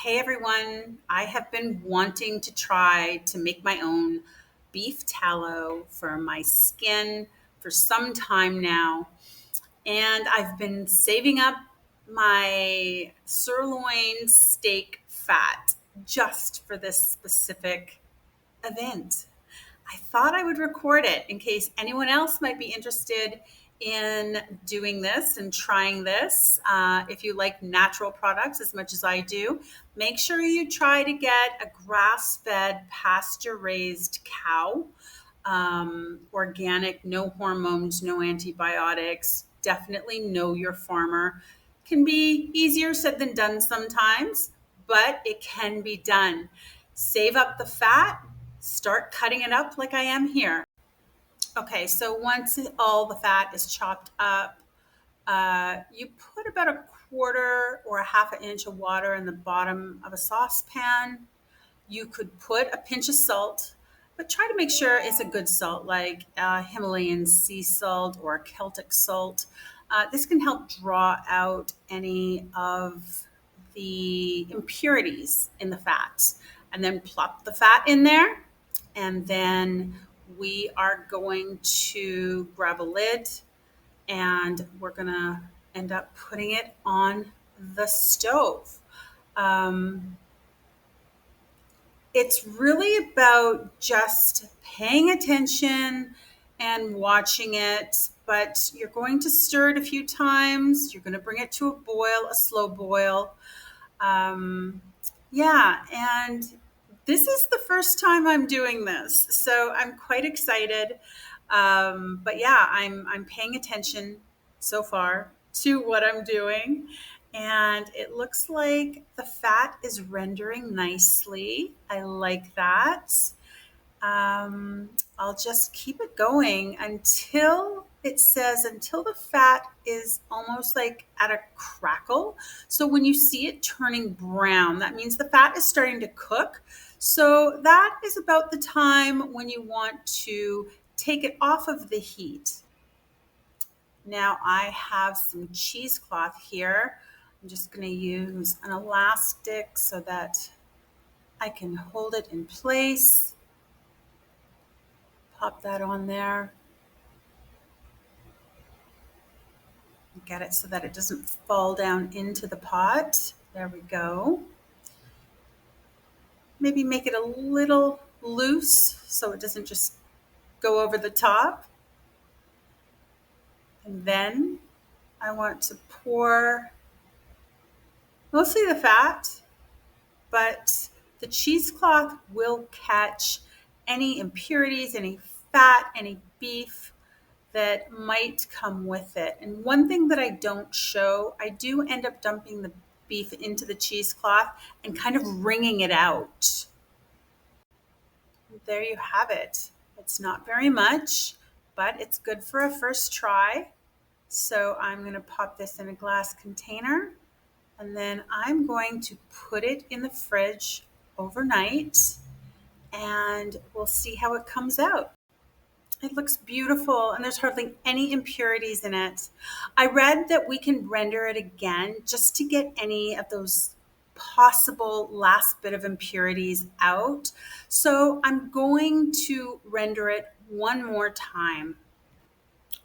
Hey everyone, I have been wanting to try to make my own beef tallow for my skin for some time now. And I've been saving up my sirloin steak fat just for this specific event. I thought I would record it in case anyone else might be interested in doing this and trying this. If you like natural products as much as I do, make sure you try to get a grass fed, pasture raised cow, organic, no hormones, no antibiotics. Definitely know your farmer. Can be easier said than done sometimes, but it can be done. Save up the fat, start cutting it up like I am here. Okay, so once all the fat is chopped up, you put about a quarter or a half an inch of water in the bottom of a saucepan. You could put a pinch of salt, but try to make sure it's a good salt like Himalayan sea salt or Celtic salt. This can help draw out any of the impurities in the fat. And then plop the fat in there. And then we are going to grab a lid and we're going to end up putting it on the stove. Um, it's really about just paying attention and watching it, but you're going to stir it a few times. You're going to bring it to a boil, a slow boil. Um, yeah, and this is the first time I'm doing this, so I'm quite excited. But yeah, I'm paying attention so far to what I'm doing, and it looks like the fat is rendering nicely. I like that. I'll just keep it going until it says until the fat is almost like at a crackle. So when you see it turning brown, that means the fat is starting to cook. So that is about the time when you want to take it off of the heat. Now I have some cheesecloth here. I'm just going to use an elastic so that I can hold it in place. Pop that on there. Get it so that it doesn't fall down into the pot. There we go. Maybe make it a little loose so it doesn't just go over the top. And then I want to pour mostly the fat, but the cheesecloth will catch any impurities, any fat, any beef that might come with it. And one thing that I don't show, I do end up dumping the beef into the cheesecloth and kind of wringing it out. There you have it. It's not very much, but it's good for a first try. So I'm going to pop this in a glass container and then I'm going to put it in the fridge overnight and we'll see how it comes out. It looks beautiful and there's hardly any impurities in it. I read that we can render it again just to get any of those possible last bit of impurities out. So I'm going to render it one more time.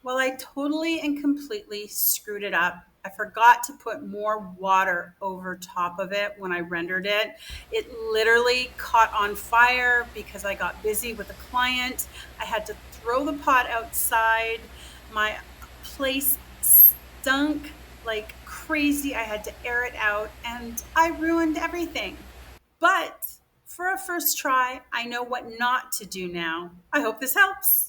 Well, I totally and completely screwed it up. I forgot to put more water over top of it when I rendered it. It literally caught on fire because I got busy with a client. I had to throw the pot outside. My place stunk like crazy. I had to air it out and I ruined everything. But for a first try, I know what not to do now. I hope this helps.